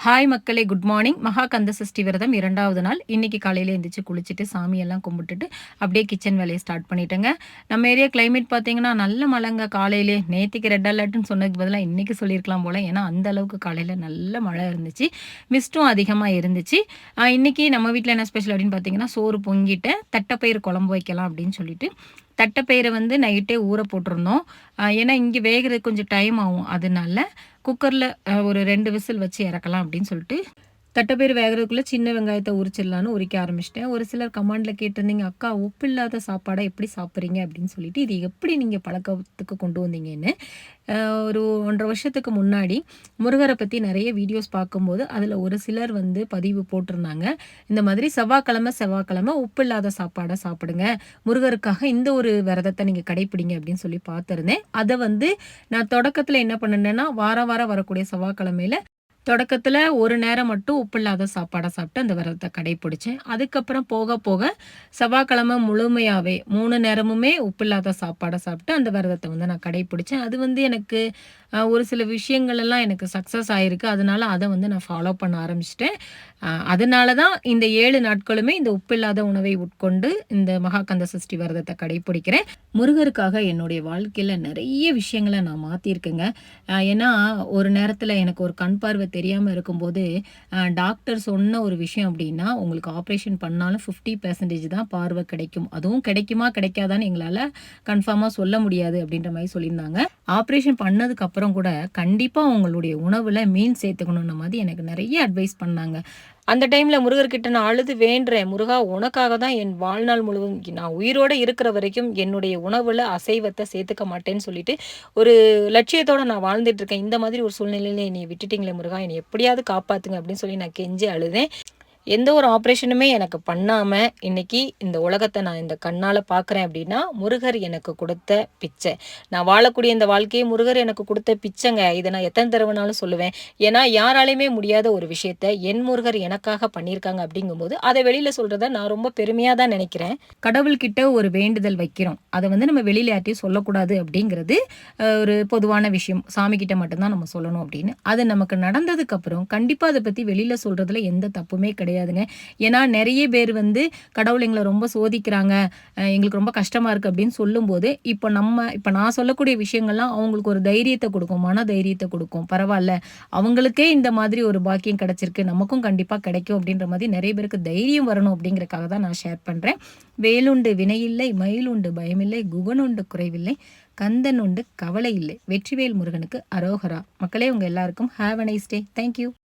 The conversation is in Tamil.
ஹாய் மக்களே, குட் மார்னிங். மகா கந்த சஷ்டி விரதம் 2வது நாள். இன்னைக்கு காலையில எந்திரிச்சு குளிச்சுட்டு, சாமியெல்லாம் கும்பிட்டுட்டு, அப்படியே கிச்சன் வேலைய ஸ்டார்ட் பண்ணிட்டேங்க. நம்ம ஏரியா கிளைமேட் பார்த்தீங்கன்னா, நல்ல மழைங்க காலையிலே. நேத்திக்கு ரெட் அலர்ட்ன்னு சொன்னதுக்கு பதிலா இன்னைக்கு சொல்லியிருக்கலாம் போல. ஏன்னா, அந்த அளவுக்கு காலையில நல்ல மழை இருந்துச்சு. மிஸ்ட்டும் அதிகமா இருந்துச்சு. இன்னைக்கு நம்ம வீட்ல என்ன ஸ்பெஷல் அப்படின்னு பார்த்தீங்கன்னா, சோறு பொங்கிட்டேன். தட்டப்பயிறு குழம்பு வைக்கலாம் அப்படின்னு சொல்லிட்டு, தட்டப்பயிர வந்து நைட்டே ஊற போட்டிருந்தோம். ஏன்னா, இங்க வேகறதுக்கு கொஞ்சம் டைம் ஆகும். அதனால குக்கர்ல ஒரு 2 விசில் வச்சு இறக்கலாம் அப்படின்னு சொல்லிட்டு, தட்டப்பயிறு வேகறதுக்குள்ள சின்ன வெங்காயத்த உரிச்சிடலான்னு உரிக்க ஆரம்பிச்சுட்டேன். ஒரு சிலர் கமெண்ட்ல கேட்டிருந்தீங்க, "அக்கா உப்பு இல்லாத சாப்பாட எப்படி சாப்பிடுறீங்க?" அப்படின்னு சொல்லிட்டு, இது எப்படி நீங்க பழக்கத்துக்கு கொண்டு வந்தீங்கன்னு. ஒரு 1 1/2 வருஷத்துக்கு முன்னாடி முருகர பத்தி நெறைய வீடியோஸ் பார்க்கும்போது, அதில ஒரு சிலர் வந்து பதிவு போட்டிருந்தாங்க. இந்த மாதிரி செவ்வாய்க்கிழமை உப்பு இல்லாத சாப்பாட சாப்பிடுங்க. முருகருக்காக இந்த ஒரு விரதத்த நீங்க கடைப்பிடிங்க அப்படின்னு சொல்லி பார்த்திருந்தேன். அத வந்து நான் தொடக்கத்தில என்ன பண்ணுனேன்னா, வாரம் வாரம் வரக்கூடிய செவ்வாய்க்கிழமையில தொடக்கத்துல ஒரு நேரம் மட்டும் உப்பு இல்லாத சாப்பாடா சாப்பிட்டு அந்த விரதத்த கடைப்பிடிச்சேன். அதுக்கப்புறம் போக போக செவ்வாய்க்கிழமை முழுமையாவே 3 நேரமுமே உப்பு இல்லாத சாப்பாடா சாப்பிட்டு அந்த விரதத்த வந்து நான் கடைப்பிடிச்சேன். அது வந்து எனக்கு ஒரு சில விஷயங்கள் எல்லாம் எனக்கு சக்சஸ் ஆயிருக்கு. அதனால அத வந்து நான் ஃபாலோ பண்ண ஆரம்பிச்சுட்டேன். அதனால தான் இந்த 7 நாட்களுமே இந்த உப்பு இல்லாத உணவை உட்கொண்டு இந்த மகாகந்த சஷ்டி விரதத்த கடைப்பிடிக்கிறேன். முருகருக்காக என்னுடைய வாழ்க்கையில நெறைய விஷயங்கள நான் மாத்தியிருக்கேங்க. ஏன்னா, ஒரு நேரத்தில எனக்கு ஒரு கண் பார்வை தெரியாம இருக்கும்போது, டாக்டர் சொன்ன ஒரு விஷயம் அப்டின்னா, உங்களுக்கு ஆப்ரேஷன் பண்ணாலும் 50% தான் பார்வை கிடைக்கும். அதுவும் கிடைக்குமா, கிடைக்காதான்னு எங்களால கன்ஃபார்மா சொல்ல முடியாது அப்டின்ற மாரி சொல்லியிருந்தாங்க. ஆப்ரேஷன் பண்ணதுக்கு அப்புறம் கூட, கண்டிப்பா உங்களுடைய உணவுல மீன் சேர்த்துக்கணும்ன மாரி எனக்கு நெறைய அட்வைஸ் பண்ணாங்க. அந்த டைம்ல முருகர்கிட்ட நான் அழுது வேண்டுறேன். "முருகா உனக்காக தான் என் வாழ்நாள் முழுவதும் நான் உயிரோட இருக்கிற வரைக்கும் என்னுடைய உணவுல அசைவத்த சேர்த்துக்க மாட்டேன்னு" சொல்லிட்டு, ஒரு லட்சியத்தோட நான் வாழ்ந்துட்டு இருக்கேன். இந்த மாதிரி ஒரு சூழ்நிலையில என்னைய விட்டுட்டீங்களே முருகா! என்னைய எப்படியாவது காப்பாத்துங்க அப்படின்னு சொல்லி நான் கெஞ்சி அழுதேன். எந்த ஒரு ஆப்ரேஷனுமே எனக்கு பண்ணாம, இன்னைக்கு இந்த உலகத்த நான் இந்த கண்ணால பார்க்குறேன் அப்படின்னா, முருகர் எனக்கு குடுத்த பிச்சை. நான் வாழக்கூடிய இந்த வாழ்க்கையே முருகர் எனக்கு குடுத்த பிச்சைங்க. இத நான் எத்தன தடவனாலும் சொல்லுவேன். ஏன்னா, யாராலயுமே முடியாத ஒரு விஷயத்த என் முருகர் எனக்காக பண்ணியிருக்காங்க அப்படிங்கும்போது, அத வெளியில சொல்றத நான் ரொம்ப பெருமையா தான் நெனைக்கிறேன். கடவுள்கிட்ட ஒரு வேண்டுதல் வைக்கிறோம். அத வந்து நம்ம வெளியில யார்ட்டயும் சொல்லக்கூடாது அப்படிங்கிறது ஒரு பொதுவான விஷயம். சாமி கிட்ட மட்டும் தான் நம்ம சொல்லணும் அப்படின்னு. அது நமக்கு நடந்ததுக்கு அப்புறம் கண்டிப்பா அத பத்தி வெளியில சொல்றதுல எந்த தப்புமே கிடையாதுங்க. ஏன்னா நெறைய பேர் வந்து கடவுள் எங்கள ரொம்ப சோதிக்கிறாங்க. எங்களுக்கு ரொம்ப கஷ்டமா இருக்கு அப்படின்னு சொல்லும்போது, இப்ப நான் சொல்லக்கூடிய விஷயங்கள்லாம் அவங்களுக்கு ஒரு தைரியத்த குடுக்கும். மன தைரியத்த குடுக்கும். பரவால்ல. அவங்களுக்கே இந்த மாதிரி ஒரு பாக்கியம் கிடைச்சிருக்கு. நமக்கும் கண்டிப்பா கிடைக்கும் அப்படின்ற மாரி நெறைய பேருக்கு தைரியம் வரணும் அப்படிங்கிறக்காக தான் நான் ஷேர் பண்றேன். வேலுண்டு வினையில்லை, மயிலுண்டு பயமில்லை, குகனுண்டு குறைவில்லை, கந்தன் உண்டு கவலை இல்லை. வெற்றிவேல் முருகனுக்கு அரோகரா. மக்களே உங்க எல்லாருக்கும் have a nice day. Thank you.